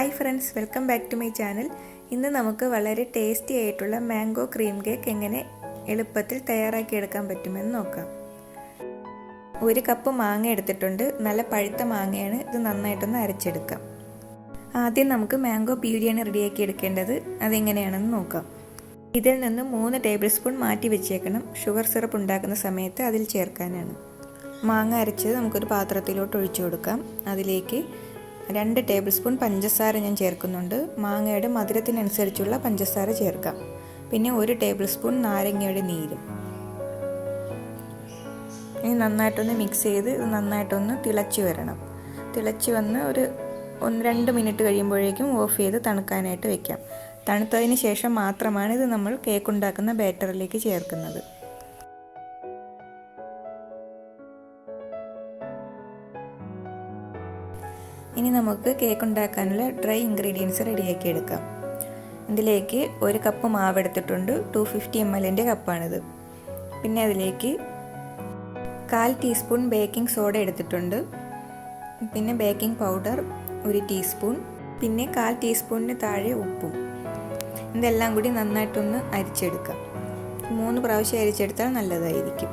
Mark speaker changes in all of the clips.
Speaker 1: Hi friends, welcome back to my channel. ഇന്ന് നമുക്ക് വളരെ ടേസ്റ്റി ആയിട്ടുള്ള മാംഗോ ക്രീം കേക്ക് എങ്ങനെ എളുപ്പത്തിൽ തയ്യാറാക്കിയെടുക്കാൻ പറ്റുമെന്ന് നോക്കാം. 1 കപ്പ് മാങ്ങ എടുത്തിട്ടുണ്ട്. നല്ല പഴുത്ത മാങ്ങയാണ്. ഇത് നന്നായിട്ടൊന്ന് അരച്ചെടുക്കാം. ആദ്യം നമുക്ക് മാംഗോ പ്യൂരിയാണ് റെഡിയാക്കി എടുക്കേണ്ടത്. അതെങ്ങനെയാണെന്ന് നോക്കാം. ഇതിൽ നിന്ന് 3 ടേബിൾ സ്പൂൺ മാറ്റി വെച്ചേക്കണം. ഷുഗർ സിറപ്പ് ഉണ്ടാക്കുന്ന സമയത്ത് അതിൽ ചേർക്കാനാണ്. മാങ്ങ അരച്ചത് നമുക്കൊരു പാത്രത്തിലോട്ട് ഒഴിച്ചു കൊടുക്കാം. അതിലേക്ക് 2 ടേബിൾ സ്പൂൺ പഞ്ചസാര ഞാൻ ചേർക്കുന്നുണ്ട്. മാങ്ങയുടെ മധുരത്തിനനുസരിച്ചുള്ള പഞ്ചസാര ചേർക്കാം. പിന്നെ 1 ടേബിൾ സ്പൂൺ നാരങ്ങയുടെ നീരും. ഇനി നന്നായിട്ടൊന്ന് മിക്സ് ചെയ്ത് നന്നായിട്ടൊന്ന് തിളച്ച് വരണം. തിളച്ച് വന്ന് ഒരു 1-2 മിനിറ്റ് കഴിയുമ്പോഴേക്കും ഓഫ് ചെയ്ത് തണുക്കാനായിട്ട് വെക്കാം. തണുത്തതിന് ശേഷം മാത്രമാണ് ഇത് നമ്മൾ കേക്ക് ഉണ്ടാക്കുന്ന ബാറ്ററിലേക്ക് ചേർക്കുന്നത്. ഇനി നമുക്ക് കേക്ക് ഉണ്ടാക്കാനുള്ള ഡ്രൈ ഇൻഗ്രീഡിയൻസ് റെഡിയാക്കി എടുക്കാം. ഇതിലേക്ക് 1 കപ്പ് മാവ് എടുത്തിട്ടുണ്ട്. 250 ml കപ്പാണിത്. പിന്നെ അതിലേക്ക് 1/4 ടീസ്പൂൺ ബേക്കിംഗ് സോഡ എടുത്തിട്ടുണ്ട്. പിന്നെ ബേക്കിംഗ് പൗഡർ 1 ടീസ്പൂൺ. പിന്നെ 1/4 ടീസ്പൂണിന് താഴെ ഉപ്പും. ഇതെല്ലാം കൂടി നന്നായിട്ടൊന്ന് അരിച്ചെടുക്കാം. 3 പ്രാവശ്യം അരിച്ചെടുത്താൽ നല്ലതായിരിക്കും.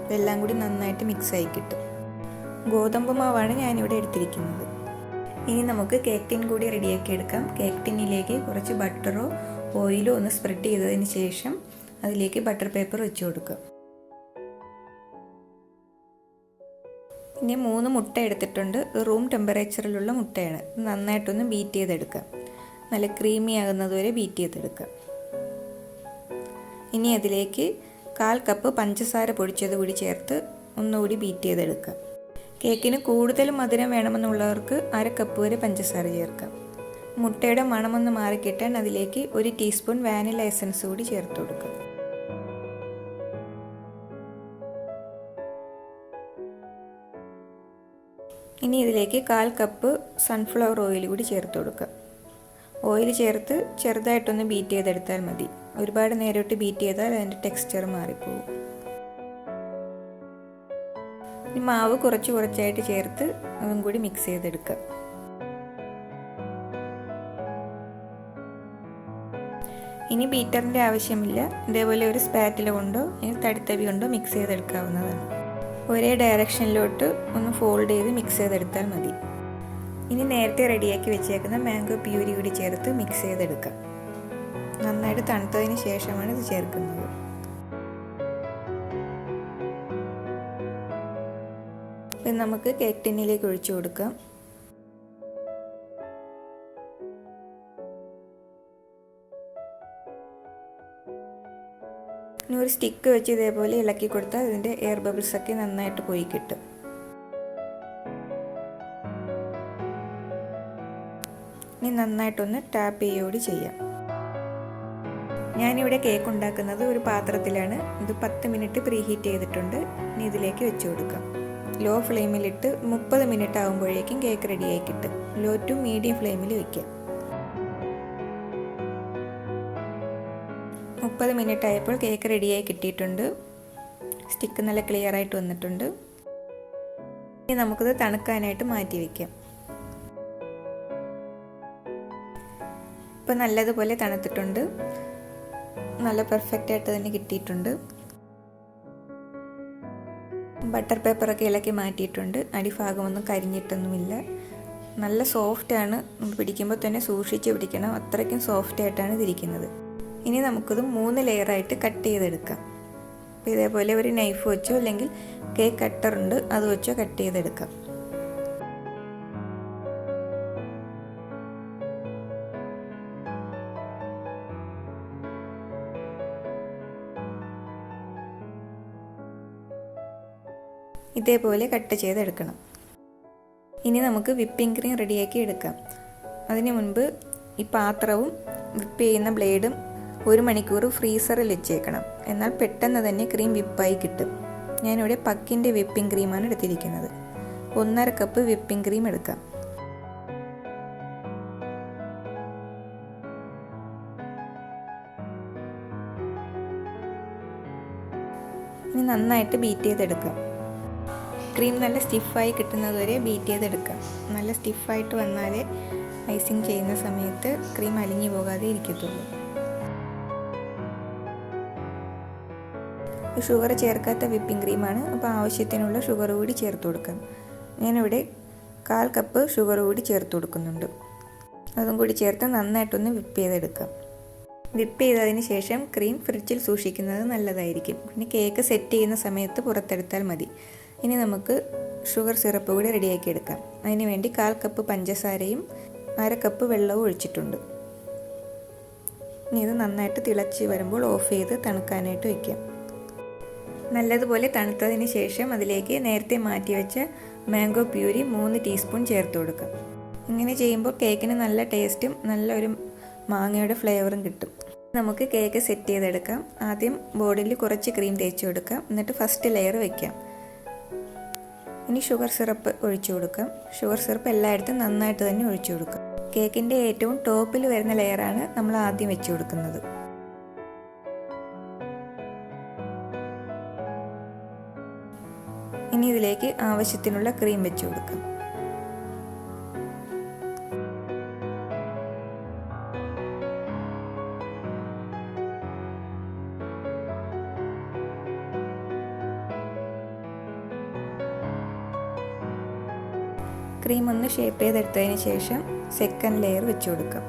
Speaker 1: ഇതെല്ലാം കൂടി നന്നായിട്ട് മിക്സായി കിട്ടും. ഗോതമ്പ് മാവാണ് ഞാനിവിടെ എടുത്തിരിക്കുന്നത്. ഇനി നമുക്ക് കേക്ക് ടിൻ കൂടി റെഡിയാക്കി എടുക്കാം. കേക്ക് ടിന്നിലേക്ക് കുറച്ച് ബട്ടറോ ഓയിലോ ഒന്ന് സ്പ്രെഡ് ചെയ്തതിന് ശേഷം അതിലേക്ക് ബട്ടർ പേപ്പർ വെച്ച് കൊടുക്കുക. ഇനി 3 മുട്ട എടുത്തിട്ടുണ്ട്. റൂം ടെമ്പറേച്ചറിലുള്ള മുട്ടയാണ്. നന്നായിട്ടൊന്ന് ബീറ്റ് ചെയ്തെടുക്കാം. നല്ല ക്രീമി ആകുന്നത് വരെ ബീറ്റ് ചെയ്തെടുക്കാം. ഇനി അതിലേക്ക് 1/4 കപ്പ് പഞ്ചസാര പൊടിച്ചത് കൂടി ചേർത്ത് ഒന്നുകൂടി ബീറ്റ് ചെയ്തെടുക്കാം. കേക്കിന് കൂടുതൽ മധുരം വേണമെന്നുള്ളവർക്ക് 1/2 കപ്പ് വരെ പഞ്ചസാര ചേർക്കാം. മുട്ടയുടെ മണമൊന്ന് മാറിക്കിട്ടാൻ അതിലേക്ക് 1 ടീസ്പൂൺ വാനില എസൻസ് കൂടി ചേർത്ത് കൊടുക്കാം. ഇനി ഇതിലേക്ക് 1/4 കപ്പ് സൺഫ്ലവർ ഓയിൽ കൂടി ചേർത്ത് കൊടുക്കാം. ഓയിൽ ചേർത്ത് ചെറുതായിട്ടൊന്ന് ബീറ്റ് ചെയ്തെടുത്താൽ മതി. ഒരുപാട് നേരിട്ട് ബീറ്റ് ചെയ്താൽ അതിൻ്റെ ടെക്സ്ചർ മാറിപ്പോകും. മാവ് കുറച്ചായിട്ട് ചേർത്ത് അതും കൂടി മിക്സ് ചെയ്തെടുക്കാം. ഇനി ബീറ്ററിൻ്റെ ആവശ്യമില്ല. ഇതേപോലെ ഒരു സ്പാറ്റില കൊണ്ടോ തടിത്തവി കൊണ്ടോ മിക്സ് ചെയ്തെടുക്കാവുന്നതാണ്. ഒരേ ഡയറക്ഷനിലോട്ട് ഒന്ന് ഫോൾഡ് ചെയ്ത് മിക്സ് ചെയ്തെടുത്താൽ മതി. ഇനി നേരത്തെ റെഡിയാക്കി വെച്ചേക്കുന്ന മാംഗോ പ്യൂരി കൂടി ചേർത്ത് മിക്സ് ചെയ്തെടുക്കാം. നന്നായിട്ട് തണുത്തതിന് ശേഷമാണ് ഇത് ചേർക്കുന്നത്. നമുക്ക് കേക്ക് ടിന്നിലേക്ക് ഒഴിച്ചു കൊടുക്കാം. ഇനി ഒരു സ്റ്റിക്ക് വെച്ച് ഇതേപോലെ ഇളക്കി കൊടുത്താൽ ഇതിൻ്റെ എയർ ബബിൾസ് ഒക്കെ നന്നായിട്ട് പോയി കിട്ടും. ഇനി നന്നായിട്ടൊന്ന് ടാപ്പ് ചെയ്യുകൂടി ചെയ്യാം. ഞാനിവിടെ കേക്ക് ഉണ്ടാക്കുന്നത് ഒരു പാത്രത്തിലാണ്. ഇത് 10 മിനിറ്റ് പ്രീഹീറ്റ് ചെയ്തിട്ടുണ്ട്. ഇനി ഇതിലേക്ക് വെച്ച് കൊടുക്കാം. ലോ ഫ്ലെയിമിലിട്ട് 30 മിനിറ്റ് ആകുമ്പോഴേക്കും കേക്ക് റെഡിയായി കിട്ടും. ലോ ടു മീഡിയം ഫ്ലെയിമിൽ വയ്ക്കാം. 30 മിനിറ്റ് ആയപ്പോൾ കേക്ക് റെഡിയായി കിട്ടിയിട്ടുണ്ട്. സ്റ്റിക്ക് നല്ല ക്ലിയർ ആയിട്ട് വന്നിട്ടുണ്ട്. ഇനി നമുക്കിത് തണുക്കാനായിട്ട് മാറ്റി വയ്ക്കാം. ഇപ്പം നല്ലതുപോലെ തണുത്തിട്ടുണ്ട്. നല്ല പെർഫെക്റ്റ് ആയിട്ട് തന്നെ കിട്ടിയിട്ടുണ്ട്. ബട്ടർ പേപ്പറൊക്കെ ഇളക്കി മാറ്റിയിട്ടുണ്ട്. അടിഭാഗമൊന്നും കരിഞ്ഞിട്ടൊന്നുമില്ല. നല്ല സോഫ്റ്റാണ്. പിടിക്കുമ്പോൾ തന്നെ സൂക്ഷിച്ച് പിടിക്കണം. അത്രയ്ക്കും സോഫ്റ്റ് ആയിട്ടാണ് ഇതിരിക്കുന്നത്. ഇനി നമുക്കിത് 3 ലെയറായിട്ട് കട്ട് ചെയ്തെടുക്കാം. അപ്പോൾ ഇതേപോലെ ഒരു നൈഫ് വെച്ചോ അല്ലെങ്കിൽ കേക്ക് കട്ടറുണ്ട് അത് വെച്ചോ കട്ട് ചെയ്തെടുക്കാം. ഇതേപോലെ കട്ട് ചെയ്തെടുക്കണം. ഇനി നമുക്ക് വിപ്പിംഗ് ക്രീം റെഡിയാക്കി എടുക്കാം. അതിന് മുൻപ് ഈ പാത്രവും വിപ്പ് ചെയ്യുന്ന ബ്ലേഡും 1 മണിക്കൂർ ഫ്രീസറിൽ വെച്ചേക്കണം. എന്നാൽ പെട്ടെന്ന് തന്നെ ക്രീം വിപ്പായി കിട്ടും. ഞാനിവിടെ പക്കിൻ്റെ വിപ്പിംഗ് ക്രീമാണ് എടുത്തിരിക്കുന്നത്. 1/2 കപ്പ് വിപ്പിംഗ് ക്രീം എടുക്കാം. ഇനി നന്നായിട്ട് ബീറ്റ് ചെയ്തെടുക്കാം. ക്രീം നല്ല സ്റ്റിഫായി കിട്ടുന്നതുവരെ ബീറ്റ് ചെയ്തെടുക്കാം. നല്ല സ്റ്റിഫായിട്ട് വന്നാലേ ഐസിങ് ചെയ്യുന്ന സമയത്ത് ക്രീം അലിഞ്ഞു പോകാതെ ഇരിക്കത്തുള്ളൂ. ഷുഗർ ചേർക്കാത്ത വിപ്പിംഗ് ക്രീമാണ്, അപ്പോൾ ആവശ്യത്തിനുള്ള ഷുഗർ കൂടി ചേർത്ത് കൊടുക്കാം. ഞാനിവിടെ 1/4 കപ്പ് ഷുഗർ കൂടി ചേർത്ത് കൊടുക്കുന്നുണ്ട്. അതും കൂടി ചേർത്ത് നന്നായിട്ടൊന്ന് വിപ്പ് ചെയ്തെടുക്കാം. വിപ്പ് ചെയ്തതിന് ശേഷം ക്രീം ഫ്രിഡ്ജിൽ സൂക്ഷിക്കുന്നത് നല്ലതായിരിക്കും. പിന്നെ കേക്ക് സെറ്റ് ചെയ്യുന്ന സമയത്ത് പുറത്തെടുത്താൽ മതി. ഇനി നമുക്ക് ഷുഗർ സിറപ്പ് കൂടി റെഡിയാക്കി എടുക്കാം. അതിന് വേണ്ടി 1/4 കപ്പ് പഞ്ചസാരയും 1/2 കപ്പ് വെള്ളവും ഒഴിച്ചിട്ടുണ്ട്. ഇനി ഇത് നന്നായിട്ട് തിളച്ച് വരുമ്പോൾ ഓഫ് ചെയ്ത് തണുക്കാനായിട്ട് വയ്ക്കാം. നല്ലതുപോലെ തണുത്തതിന് ശേഷം അതിലേക്ക് നേരത്തെ മാറ്റി വെച്ച മാംഗോ പ്യൂരി 3 ടീസ്പൂൺ ചേർത്ത് കൊടുക്കാം. ഇങ്ങനെ ചെയ്യുമ്പോൾ കേക്കിന് നല്ല ടേസ്റ്റും നല്ലൊരു മാങ്ങയുടെ ഫ്ലേവറും കിട്ടും. നമുക്ക് കേക്ക് സെറ്റ് ചെയ്തെടുക്കാം. ആദ്യം ബോർഡിൽ കുറച്ച് ക്രീം തേച്ച് കൊടുക്കാം. എന്നിട്ട് ഫസ്റ്റ് ലെയർ വയ്ക്കാം. ഇനി ഷുഗർ സിറപ്പ് ഒഴിച്ചു കൊടുക്കാം. ഷുഗർ സിറപ്പ് എല്ലായിടത്തും നന്നായിട്ട് തന്നെ ഒഴിച്ചു കൊടുക്കാം. കേക്കിൻ്റെ ഏറ്റവും ടോപ്പിൽ വരുന്ന ലെയറാണ് നമ്മൾ ആദ്യം വെച്ച് കൊടുക്കുന്നത്. ഇനി ഇതിലേക്ക് ആവശ്യത്തിനുള്ള ക്രീം വെച്ച് കൊടുക്കാം. ക്രീം ഒന്ന് ഷേപ്പ് ചെയ്തെടുത്തതിന് ശേഷം സെക്കൻഡ് ലെയർ വെച്ച് കൊടുക്കാം.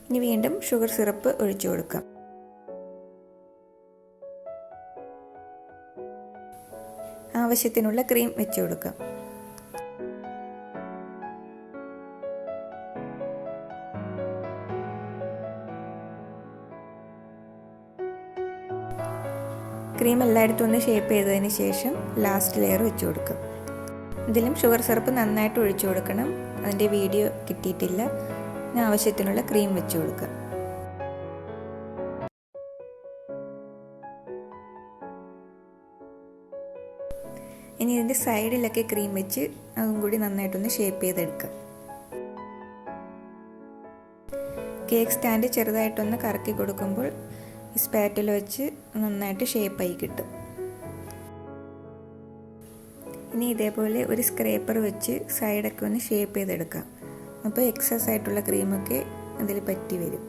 Speaker 1: ഇനി വീണ്ടും ഷുഗർ സിറപ്പ് ഒഴിച്ചു കൊടുക്കാം. ആവശ്യത്തിനുള്ള ക്രീം വെച്ച് കൊടുക്കാം. ക്രീം എല്ലായിടത്തും ഒന്ന് ഷേപ്പ് ചെയ്തതിന് ശേഷം ലാസ്റ്റ് ലെയർ വെച്ച് കൊടുക്കാം. ഇതിലും ഷുഗർ സിറപ്പ് നന്നായിട്ട് ഒഴിച്ചു കൊടുക്കണം. അതിൻ്റെ വീഡിയോ കിട്ടിയിട്ടില്ല. ആവശ്യത്തിനുള്ള ക്രീം വെച്ച് കൊടുക്കാം. ഇനി ഇതിൻ്റെ സൈഡിലൊക്കെ ക്രീം വെച്ച് അതും കൂടി നന്നായിട്ടൊന്ന് ഷേപ്പ് ചെയ്തെടുക്കാം. കേക്ക് സ്റ്റാൻഡ് ചെറുതായിട്ടൊന്ന് കറക്കി കൊടുക്കുമ്പോൾ സ്പാറ്റിൽ വെച്ച് നന്നായിട്ട് ഷേപ്പായി കിട്ടും. ഇനി ഇതേപോലെ ഒരു സ്ക്രേപ്പർ വെച്ച് സൈഡൊക്കെ ഒന്ന് ഷേപ്പ് ചെയ്തെടുക്കാം. അപ്പോൾ എക്സസ് ആയിട്ടുള്ള ക്രീമൊക്കെ അതിൽ പറ്റി വരും.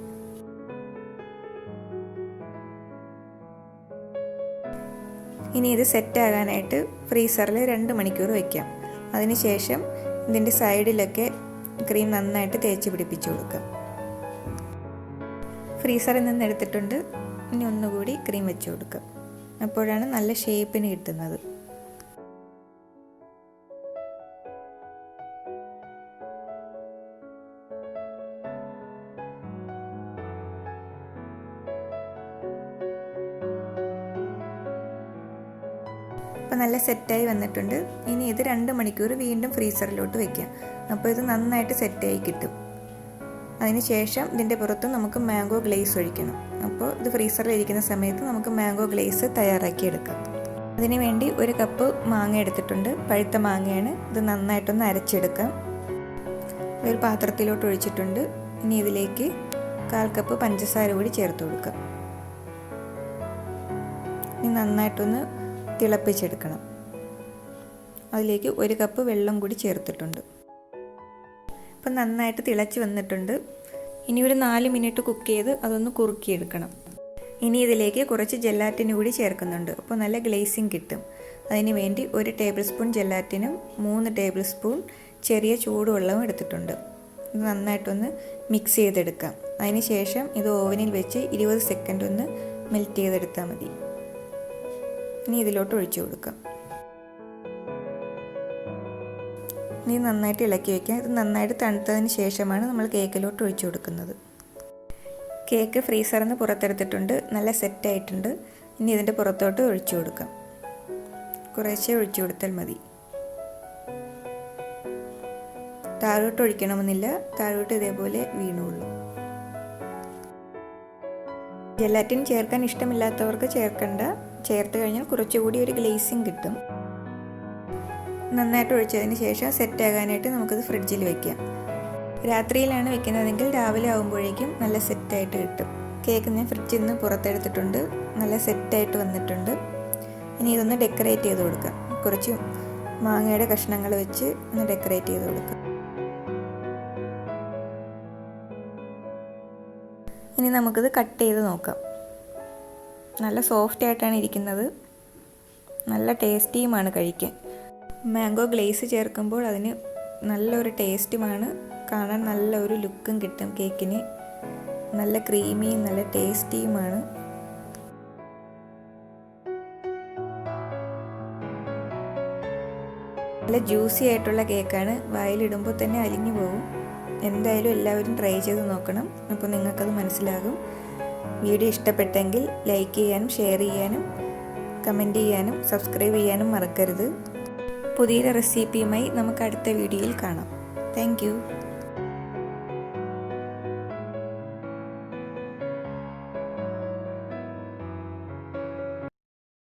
Speaker 1: ഇനി ഇത് സെറ്റ് ആകാനായിട്ട് ഫ്രീസറിൽ 2 മണിക്കൂർ വയ്ക്കാം. അതിനുശേഷം ഇതിൻ്റെ സൈഡിലൊക്കെ ക്രീം നന്നായിട്ട് തേച്ച് പിടിപ്പിച്ച് കൊടുക്കാം. ഫ്രീസറിൽ നിന്ന് എടുത്തിട്ടുണ്ട്. ഇനി ഒന്നുകൂടി ക്രീം വെച്ച് കൊടുക്കാം. അപ്പോഴാണ് നല്ല ഷേപ്പിന് കിട്ടുന്നത്. അപ്പോൾ നല്ല സെറ്റായി വന്നിട്ടുണ്ട്. ഇനി ഇത് 2 മണിക്കൂർ വീണ്ടും ഫ്രീസറിലോട്ട് വയ്ക്കാം. അപ്പോൾ ഇത് നന്നായിട്ട് സെറ്റായി കിട്ടും. അതിനുശേഷം ഇതിൻ്റെ പുറത്ത് നമുക്ക് മാംഗോ ഗ്ലേസ് ഒഴിക്കണം. അപ്പോൾ ഇത് ഫ്രീസറിൽ ഇരിക്കുന്ന സമയത്ത് നമുക്ക് മാംഗോ ഗ്ലേസ് തയ്യാറാക്കി എടുക്കാം. അതിന് വേണ്ടി 1 കപ്പ് മാങ്ങ എടുത്തിട്ടുണ്ട്. പഴുത്ത മാങ്ങയാണ്. ഇത് നന്നായിട്ടൊന്ന് അരച്ചെടുക്കാം. ഒരു പാത്രത്തിലോട്ട് ഒഴിച്ചിട്ടുണ്ട്. ഇനി ഇതിലേക്ക് 1/4 കപ്പ് പഞ്ചസാര കൂടി ചേർത്ത് കൊടുക്കാം. ഇനി നന്നായിട്ടൊന്ന് തിളപ്പിച്ചെടുക്കണം. അതിലേക്ക് 1 കപ്പ് വെള്ളം കൂടി ചേർത്തിട്ടുണ്ട്. അപ്പം നന്നായിട്ട് തിളച്ച് വന്നിട്ടുണ്ട്. ഇനി ഒരു 4 മിനിറ്റ് കുക്ക് ചെയ്ത് അതൊന്ന് കുറുക്കിയെടുക്കണം. ഇനി ഇതിലേക്ക് കുറച്ച് ജെലാറ്റിൻ കൂടി ചേർക്കുന്നുണ്ട്. അപ്പോൾ നല്ല ഗ്ലേസിങ് കിട്ടും. അതിന് വേണ്ടി 1 ടേബിൾ സ്പൂൺ ജെലാറ്റിനും 3 ടേബിൾ സ്പൂൺ ചെറിയ ചൂടുവെള്ളവും എടുത്തിട്ടുണ്ട്. ഇത് നന്നായിട്ടൊന്ന് മിക്സ് ചെയ്തെടുക്കാം. അതിന് ശേഷം ഇത് ഓവനിൽ വെച്ച് 20 സെക്കൻഡ് ഒന്ന് മെൽറ്റ് ചെയ്തെടുത്താൽ മതി. ഇനി ഇതിലോട്ട് ഒഴിച്ചു കൊടുക്കാം. ഇനി നന്നായിട്ട് ഇളക്കി വയ്ക്കാം. ഇത് നന്നായിട്ട് തണുത്തതിന് ശേഷമാണ് നമ്മൾ കേക്കിലോട്ട് ഒഴിച്ചു കൊടുക്കുന്നത്. കേക്ക് ഫ്രീസറിൽ നിന്ന് പുറത്തെടുത്തിട്ടുണ്ട്. നല്ല സെറ്റായിട്ടുണ്ട്. ഇനി ഇതിൻ്റെ പുറത്തോട്ട് ഒഴിച്ചു കൊടുക്കാം. കുറേശ്ശെ ഒഴിച്ചു കൊടുത്താൽ മതി. താഴോട്ട് ഒഴിക്കണമെന്നില്ല. താഴോട്ട് ഇതേപോലെ വീണുള്ളൂ. ജെലാറ്റിൻ ചേർക്കാൻ ഇഷ്ടമില്ലാത്തവർക്ക് ചേർക്കണ്ട. ചേർത്ത് കഴിഞ്ഞാൽ കുറച്ചുകൂടി ഒരു ഗ്ലേസിങ് കിട്ടും. നന്നായിട്ട് ഒഴിച്ചതിന് ശേഷം സെറ്റ് ആകാനായിട്ട് നമുക്കത് ഫ്രിഡ്ജിൽ വയ്ക്കാം. രാത്രിയിലാണ് വെക്കുന്നതെങ്കിൽ രാവിലെ ആകുമ്പോഴേക്കും നല്ല സെറ്റായിട്ട് കിട്ടും. കേക്ക് ഞാൻ ഫ്രിഡ്ജിൽ നിന്ന് പുറത്തെടുത്തിട്ടുണ്ട്. നല്ല സെറ്റായിട്ട് വന്നിട്ടുണ്ട്. ഇനി ഇതൊന്ന് ഡെക്കറേറ്റ് ചെയ്ത് കൊടുക്കാം. കുറച്ച് മാങ്ങയുടെ കഷ്ണങ്ങൾ വെച്ച് ഒന്ന് ഡെക്കറേറ്റ് ചെയ്ത് കൊടുക്കാം. ഇനി നമുക്കിത് കട്ട് ചെയ്ത് നോക്കാം. നല്ല സോഫ്റ്റ് ആയിട്ടാണ് ഇരിക്കുന്നത്. നല്ല ടേസ്റ്റിയുമാണ് കഴിക്കാൻ. മാംഗോ ഗ്ലേസ് ചേർക്കുമ്പോൾ അതിന് നല്ലൊരു ടേസ്റ്റുമാണ്. കാണാൻ നല്ലൊരു ലുക്കും കിട്ടും കേക്കിന്. നല്ല ക്രീമിയും നല്ല ടേസ്റ്റിയുമാണ്. നല്ല ജ്യൂസി ആയിട്ടുള്ള കേക്കാണ്. വായിലിടുമ്പോൾ തന്നെ അലിഞ്ഞു പോകും. എന്തായാലും എല്ലാവരും ട്രൈ ചെയ്ത് നോക്കണം. അപ്പോൾ നിങ്ങൾക്കത് മനസ്സിലാകും. വീഡിയോ ഇഷ്ടപ്പെട്ടെങ്കിൽ ലൈക്ക് ചെയ്യാനും ഷെയർ ചെയ്യാനും കമൻറ്റ് ചെയ്യാനും സബ്സ്ക്രൈബ് ചെയ്യാനും മറക്കരുത്. പുതിയൊരു റെസിപ്പിയുമായി നമുക്ക് അടുത്ത വീഡിയോയിൽ കാണാം. താങ്ക്